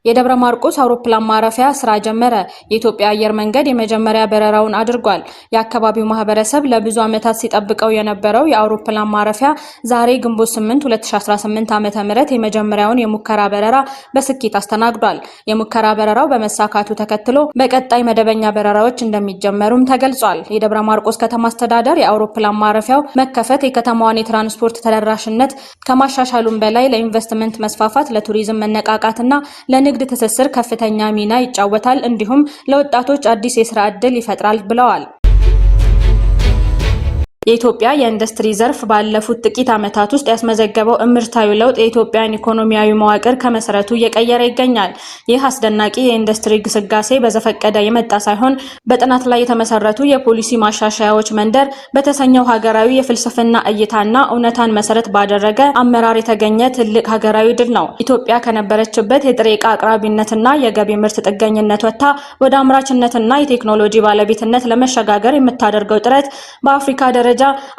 የደብረ ማርቆስ አውሮፕላን ማረፊያ ስራ ጀመረ። የኢትዮጵያ አየር መንገድ የመጀመሪያ በረራውን አድርጓል። የአካባቢው ማህበረሰብ ለብዙ ዓመታት ሲጠብቀው የነበረው የአውሮፕላን ማረፊያ ዛሬ ግንቦት 8 2018 ዓ.ም የመጀመሪያውን የሙከራ በረራ በስኬት አስተናግዷል። የሙከራ በረራው በመሳካቱ ተከትሎ በቀጣይ መደበኛ በረራዎች እንደሚጀመሩም ተገልጿል። የደብረ ማርቆስ ከተማ አስተዳደር የአውሮፕላን ማረፊያው መከፈት የከተማዋን የትራንስፖርት ተደራሽነት ከማሻሻሉም በላይ ለኢንቨስትመንት መስፋፋት፣ ለቱሪዝም መነቃቃትና ለንግድ ትስስር ከፍተኛ ሚና ይጫወታል፣ እንዲሁም ለወጣቶች አዲስ የሥራ ዕድል ይፈጥራል ብለዋል። የኢትዮጵያ የኢንዱስትሪ ዘርፍ ባለፉት ጥቂት ዓመታት ውስጥ ያስመዘገበው እምርታዊ ለውጥ የኢትዮጵያን ኢኮኖሚያዊ መዋቅር ከመሰረቱ እየቀየረ ይገኛል። ይህ አስደናቂ የኢንዱስትሪ ግስጋሴ በዘፈቀደ የመጣ ሳይሆን በጥናት ላይ የተመሰረቱ የፖሊሲ ማሻሻያዎች መንደር በተሰኘው ሀገራዊ የፍልስፍና እይታና እውነታን መሰረት ባደረገ አመራር የተገኘ ትልቅ ሀገራዊ ድል ነው። ኢትዮጵያ ከነበረችበት የጥሬ ዕቃ አቅራቢነትና የገቢ ምርት ጥገኝነት ወጥታ ወደ አምራችነትና የቴክኖሎጂ ባለቤትነት ለመሸጋገር የምታደርገው ጥረት በአፍሪካ ደረጃ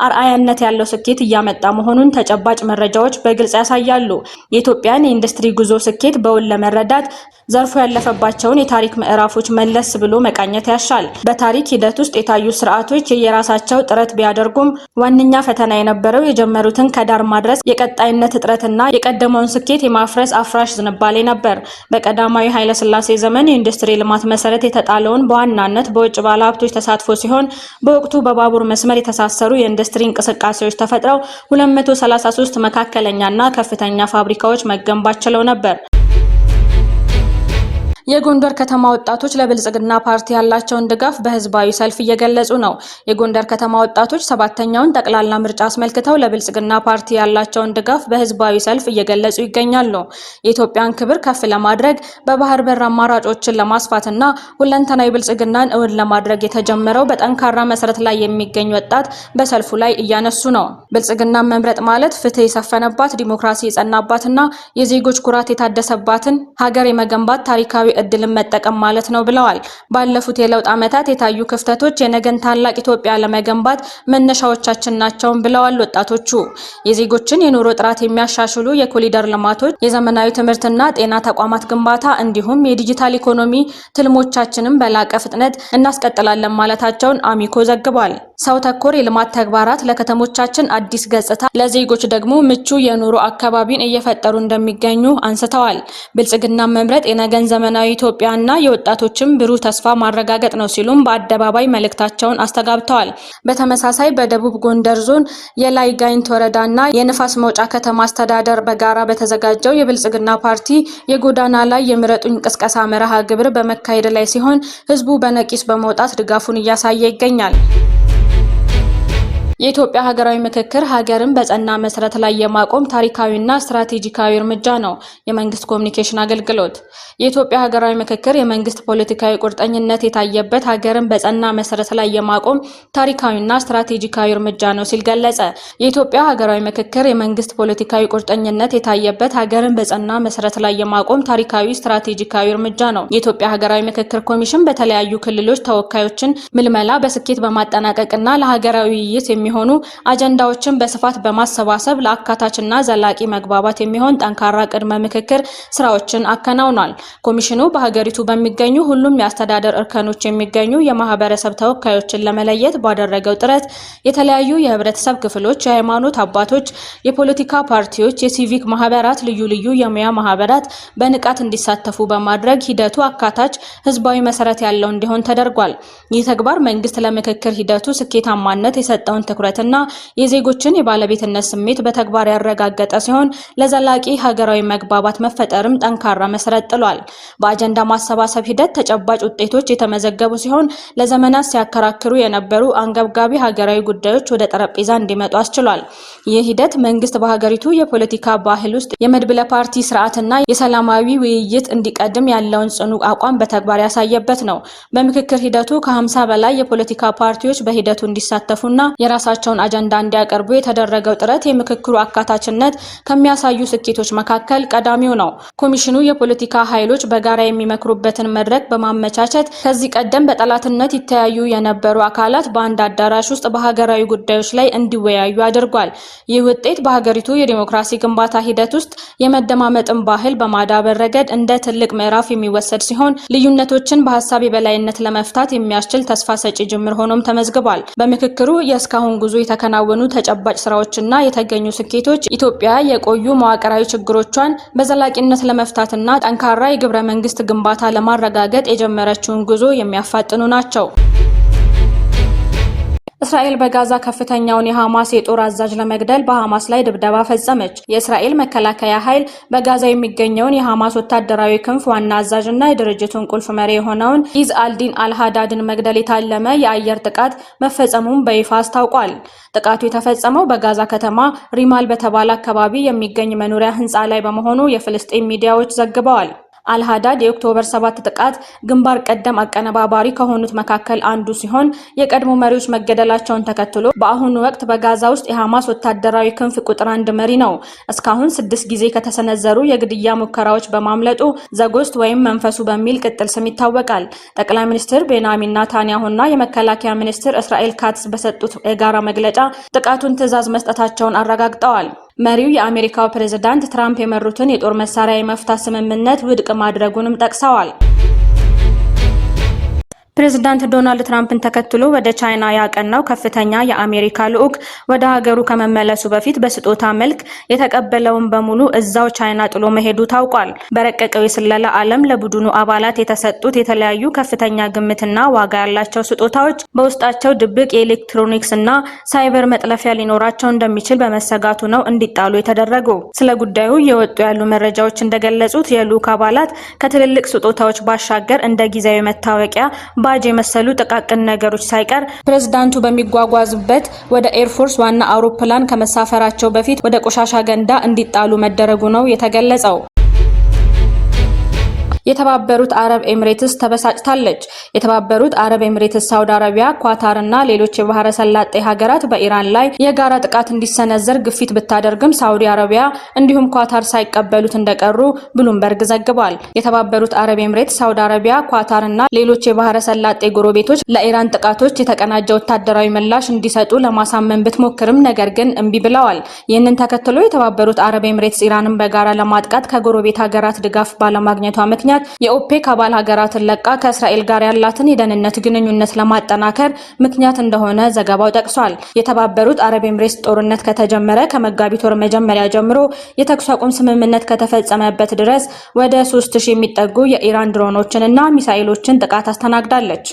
አርአያነት ያለው ስኬት እያመጣ መሆኑን ተጨባጭ መረጃዎች በግልጽ ያሳያሉ። የኢትዮጵያን የኢንዱስትሪ ጉዞ ስኬት በውል ለመረዳት ዘርፉ ያለፈባቸውን የታሪክ ምዕራፎች መለስ ብሎ መቃኘት ያሻል። በታሪክ ሂደት ውስጥ የታዩ ስርዓቶች የየራሳቸው ጥረት ቢያደርጉም ዋነኛ ፈተና የነበረው የጀመሩትን ከዳር ማድረስ የቀጣይነት እጥረትና የቀደመውን ስኬት የማፍረስ አፍራሽ ዝንባሌ ነበር። በቀዳማዊ ኃይለ ሥላሴ ዘመን የኢንዱስትሪ ልማት መሰረት የተጣለውን በዋናነት በውጭ ባለሀብቶች ተሳትፎ ሲሆን በወቅቱ በባቡር መስመር የተሳሰሩ የኢንዱስትሪ እንቅስቃሴዎች ተፈጥረው 233 መካከለኛና ከፍተኛ ፋብሪካዎች መገንባት ችለው ነበር። የጎንደር ከተማ ወጣቶች ለብልጽግና ፓርቲ ያላቸውን ድጋፍ በህዝባዊ ሰልፍ እየገለጹ ነው። የጎንደር ከተማ ወጣቶች ሰባተኛውን ጠቅላላ ምርጫ አስመልክተው ለብልጽግና ፓርቲ ያላቸውን ድጋፍ በህዝባዊ ሰልፍ እየገለጹ ይገኛሉ። የኢትዮጵያን ክብር ከፍ ለማድረግ በባህር በር አማራጮችን ለማስፋትና ሁለንተናዊ ብልጽግናን እውን ለማድረግ የተጀመረው በጠንካራ መሰረት ላይ የሚገኝ ወጣት በሰልፉ ላይ እያነሱ ነው። ብልጽግናን መምረጥ ማለት ፍትህ የሰፈነባት፣ ዲሞክራሲ የጸናባትና የዜጎች ኩራት የታደሰባትን ሀገር የመገንባት ታሪካዊ እድልን መጠቀም ማለት ነው ብለዋል። ባለፉት የለውጥ ዓመታት የታዩ ክፍተቶች የነገን ታላቅ ኢትዮጵያ ለመገንባት መነሻዎቻችን ናቸው ብለዋል ወጣቶቹ። የዜጎችን የኑሮ ጥራት የሚያሻሽሉ የኮሪደር ልማቶች፣ የዘመናዊ ትምህርትና ጤና ተቋማት ግንባታ እንዲሁም የዲጂታል ኢኮኖሚ ትልሞቻችንን በላቀ ፍጥነት እናስቀጥላለን ማለታቸውን አሚኮ ዘግቧል። ሰው ተኮር የልማት ተግባራት ለከተሞቻችን አዲስ ገጽታ፣ ለዜጎች ደግሞ ምቹ የኑሮ አካባቢን እየፈጠሩ እንደሚገኙ አንስተዋል። ብልጽግናን መምረጥ የነገን ዘመናዊ ኢትዮጵያና የወጣቶችን ብሩህ ተስፋ ማረጋገጥ ነው ሲሉም በአደባባይ መልእክታቸውን አስተጋብተዋል። በተመሳሳይ በደቡብ ጎንደር ዞን የላይ ጋይንት ወረዳና የንፋስ መውጫ ከተማ አስተዳደር በጋራ በተዘጋጀው የብልጽግና ፓርቲ የጎዳና ላይ የምረጡኝ ቅስቀሳ መርሃ ግብር በመካሄድ ላይ ሲሆን ህዝቡ በነቂስ በመውጣት ድጋፉን እያሳየ ይገኛል። የኢትዮጵያ ሀገራዊ ምክክር ሀገርን በጸና መሰረት ላይ የማቆም ታሪካዊና ስትራቴጂካዊ እርምጃ ነው። የመንግስት ኮሚኒኬሽን አገልግሎት የኢትዮጵያ ሀገራዊ ምክክር የመንግስት ፖለቲካዊ ቁርጠኝነት የታየበት ሀገርን በጸና መሰረት ላይ የማቆም ታሪካዊና ስትራቴጂካዊ እርምጃ ነው ሲል ገለጸ። የኢትዮጵያ ሀገራዊ ምክክር የመንግስት ፖለቲካዊ ቁርጠኝነት የታየበት ሀገርን በጸና መሰረት ላይ የማቆም ታሪካዊ ስትራቴጂካዊ እርምጃ ነው። የኢትዮጵያ ሀገራዊ ምክክር ኮሚሽን በተለያዩ ክልሎች ተወካዮችን ምልመላ በስኬት በማጠናቀቅና ለሀገራዊ ውይይት የሚሆኑ አጀንዳዎችን በስፋት በማሰባሰብ ለአካታችና ዘላቂ መግባባት የሚሆን ጠንካራ ቅድመ ምክክር ስራዎችን አከናውኗል። ኮሚሽኑ በሀገሪቱ በሚገኙ ሁሉም የአስተዳደር እርከኖች የሚገኙ የማህበረሰብ ተወካዮችን ለመለየት ባደረገው ጥረት የተለያዩ የህብረተሰብ ክፍሎች፣ የሃይማኖት አባቶች፣ የፖለቲካ ፓርቲዎች፣ የሲቪክ ማህበራት፣ ልዩ ልዩ የሙያ ማህበራት በንቃት እንዲሳተፉ በማድረግ ሂደቱ አካታች ህዝባዊ መሰረት ያለው እንዲሆን ተደርጓል። ይህ ተግባር መንግስት ለምክክር ሂደቱ ስኬታማነት የሰጠውን ትኩረትና የዜጎችን የባለቤትነት ስሜት በተግባር ያረጋገጠ ሲሆን ለዘላቂ ሀገራዊ መግባባት መፈጠርም ጠንካራ መሰረት ጥሏል። በአጀንዳ ማሰባሰብ ሂደት ተጨባጭ ውጤቶች የተመዘገቡ ሲሆን ለዘመናት ሲያከራክሩ የነበሩ አንገብጋቢ ሀገራዊ ጉዳዮች ወደ ጠረጴዛ እንዲመጡ አስችሏል። ይህ ሂደት መንግስት በሀገሪቱ የፖለቲካ ባህል ውስጥ የመድብለ ፓርቲ ስርዓትና የሰላማዊ ውይይት እንዲቀድም ያለውን ጽኑ አቋም በተግባር ያሳየበት ነው። በምክክር ሂደቱ ከ50 በላይ የፖለቲካ ፓርቲዎች በሂደቱ እንዲሳተፉና የራሳቸውን አጀንዳ እንዲያቀርቡ የተደረገው ጥረት የምክክሩ አካታችነት ከሚያሳዩ ስኬቶች መካከል ቀዳሚው ነው። ኮሚሽኑ የፖለቲካ ኃይሎች በጋራ የሚመክሩበትን መድረክ በማመቻቸት ከዚህ ቀደም በጠላትነት ይተያዩ የነበሩ አካላት በአንድ አዳራሽ ውስጥ በሀገራዊ ጉዳዮች ላይ እንዲወያዩ አድርጓል። ይህ ውጤት በሀገሪቱ የዲሞክራሲ ግንባታ ሂደት ውስጥ የመደማመጥን ባህል በማዳበር ረገድ እንደ ትልቅ ምዕራፍ የሚወሰድ ሲሆን ልዩነቶችን በሀሳብ የበላይነት ለመፍታት የሚያስችል ተስፋ ሰጪ ጅምር ሆኖም ተመዝግቧል። በምክክሩ የእስካሁን ጉዞ የተከናወኑ ተጨባጭ ስራዎችና የተገኙ ስኬቶች ኢትዮጵያ የቆዩ መዋቅራዊ ችግሮቿን በዘላቂነት ለመፍታትና ጠንካራ የግብረ መንግስት ግንባታ ለማረጋገጥ የጀመረችውን ጉዞ የሚያፋጥኑ ናቸው። እስራኤል በጋዛ ከፍተኛውን የሐማስ የጦር አዛዥ ለመግደል በሐማስ ላይ ድብደባ ፈጸመች። የእስራኤል መከላከያ ኃይል በጋዛ የሚገኘውን የሐማስ ወታደራዊ ክንፍ ዋና አዛዥና የድርጅቱን ቁልፍ መሪ የሆነውን ኢዝ አልዲን አልሃዳድን መግደል የታለመ የአየር ጥቃት መፈጸሙን በይፋ አስታውቋል። ጥቃቱ የተፈጸመው በጋዛ ከተማ ሪማል በተባለ አካባቢ የሚገኝ መኖሪያ ህንፃ ላይ በመሆኑ የፍልስጤም ሚዲያዎች ዘግበዋል። አልሃዳድ የኦክቶበር 7 ጥቃት ግንባር ቀደም አቀነባባሪ ከሆኑት መካከል አንዱ ሲሆን የቀድሞ መሪዎች መገደላቸውን ተከትሎ በአሁኑ ወቅት በጋዛ ውስጥ የሐማስ ወታደራዊ ክንፍ ቁጥር 1 መሪ ነው። እስካሁን 6 ጊዜ ከተሰነዘሩ የግድያ ሙከራዎች በማምለጡ ዘጎስት ወይም መንፈሱ በሚል ቅጥል ስም ይታወቃል። ጠቅላይ ሚኒስትር ቤንያሚን ኔታንያሁና የመከላከያ ሚኒስትር እስራኤል ካትዝ በሰጡት የጋራ መግለጫ ጥቃቱን ትዕዛዝ መስጠታቸውን አረጋግጠዋል። መሪው የአሜሪካው ፕሬዝዳንት ትራምፕ የመሩትን የጦር መሳሪያ የመፍታት ስምምነት ውድቅ ማድረጉንም ጠቅሰዋል። ፕሬዝዳንት ዶናልድ ትራምፕን ተከትሎ ወደ ቻይና ያቀናው ከፍተኛ የአሜሪካ ልዑክ ወደ ሀገሩ ከመመለሱ በፊት በስጦታ መልክ የተቀበለውን በሙሉ እዛው ቻይና ጥሎ መሄዱ ታውቋል። በረቀቀው የስለላ ዓለም ለቡድኑ አባላት የተሰጡት የተለያዩ ከፍተኛ ግምትና ዋጋ ያላቸው ስጦታዎች በውስጣቸው ድብቅ የኤሌክትሮኒክስ እና ሳይበር መጥለፊያ ሊኖራቸው እንደሚችል በመሰጋቱ ነው እንዲጣሉ የተደረገው። ስለ ጉዳዩ እየወጡ ያሉ መረጃዎች እንደገለጹት የልዑክ አባላት ከትልልቅ ስጦታዎች ባሻገር እንደ ጊዜያዊ መታወቂያ ባጅ የመሰሉ ጥቃቅን ነገሮች ሳይቀር ፕሬዝዳንቱ በሚጓጓዙበት ወደ ኤርፎርስ ዋና አውሮፕላን ከመሳፈራቸው በፊት ወደ ቆሻሻ ገንዳ እንዲጣሉ መደረጉ ነው የተገለጸው። የተባበሩት አረብ ኤሚሬትስ ተበሳጭታለች። የተባበሩት አረብ ኤሚሬትስ፣ ሳውዲ አረቢያ፣ ኳታር እና ሌሎች የባህረ ሰላጤ ሀገራት በኢራን ላይ የጋራ ጥቃት እንዲሰነዘር ግፊት ብታደርግም ሳውዲ አረቢያ እንዲሁም ኳታር ሳይቀበሉት እንደቀሩ ብሉምበርግ ዘግቧል። የተባበሩት አረብ ኤሚሬትስ፣ ሳውዲ አረቢያ፣ ኳታር እና ሌሎች የባህረ ሰላጤ ጎረቤቶች ለኢራን ጥቃቶች የተቀናጀ ወታደራዊ ምላሽ እንዲሰጡ ለማሳመን ብትሞክርም ነገር ግን እምቢ ብለዋል። ይህንን ተከትሎ የተባበሩት አረብ ኤሚሬትስ ኢራንን በጋራ ለማጥቃት ከጎረቤት ሀገራት ድጋፍ ባለማግኘቷ ምክንያት የኦፔክ አባል ሀገራትን ለቃ ከእስራኤል ጋር ያላትን የደህንነት ግንኙነት ለማጠናከር ምክንያት እንደሆነ ዘገባው ጠቅሷል። የተባበሩት አረብ ኤሚሬትስ ጦርነት ከተጀመረ ከመጋቢት ወር መጀመሪያ ጀምሮ የተኩስ አቁም ስምምነት ከተፈጸመበት ድረስ ወደ 3000 የሚጠጉ የኢራን ድሮኖችንና ሚሳኤሎችን ጥቃት አስተናግዳለች።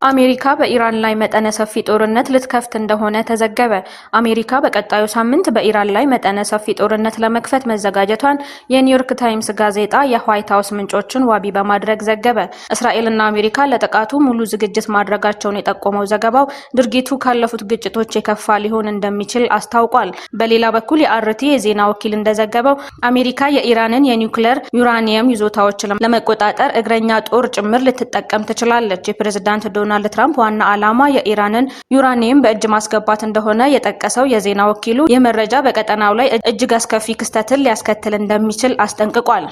አሜሪካ በኢራን ላይ መጠነ ሰፊ ጦርነት ልትከፍት እንደሆነ ተዘገበ። አሜሪካ በቀጣዩ ሳምንት በኢራን ላይ መጠነ ሰፊ ጦርነት ለመክፈት መዘጋጀቷን የኒውዮርክ ታይምስ ጋዜጣ የዋይት ሃውስ ምንጮችን ዋቢ በማድረግ ዘገበ። እስራኤልና አሜሪካ ለጥቃቱ ሙሉ ዝግጅት ማድረጋቸውን የጠቆመው ዘገባው ድርጊቱ ካለፉት ግጭቶች የከፋ ሊሆን እንደሚችል አስታውቋል። በሌላ በኩል የአርቲ የዜና ወኪል እንደዘገበው አሜሪካ የኢራንን የኒውክሌር ዩራኒየም ይዞታዎችን ለመቆጣጠር እግረኛ ጦር ጭምር ልትጠቀም ትችላለች። የፕሬዝዳንት ዶናልድ ትራምፕ ዋና ዓላማ የኢራንን ዩራኒየም በእጅ ማስገባት እንደሆነ የጠቀሰው የዜና ወኪሉ ይህ መረጃ በቀጠናው ላይ እጅግ አስከፊ ክስተትን ሊያስከትል እንደሚችል አስጠንቅቋል።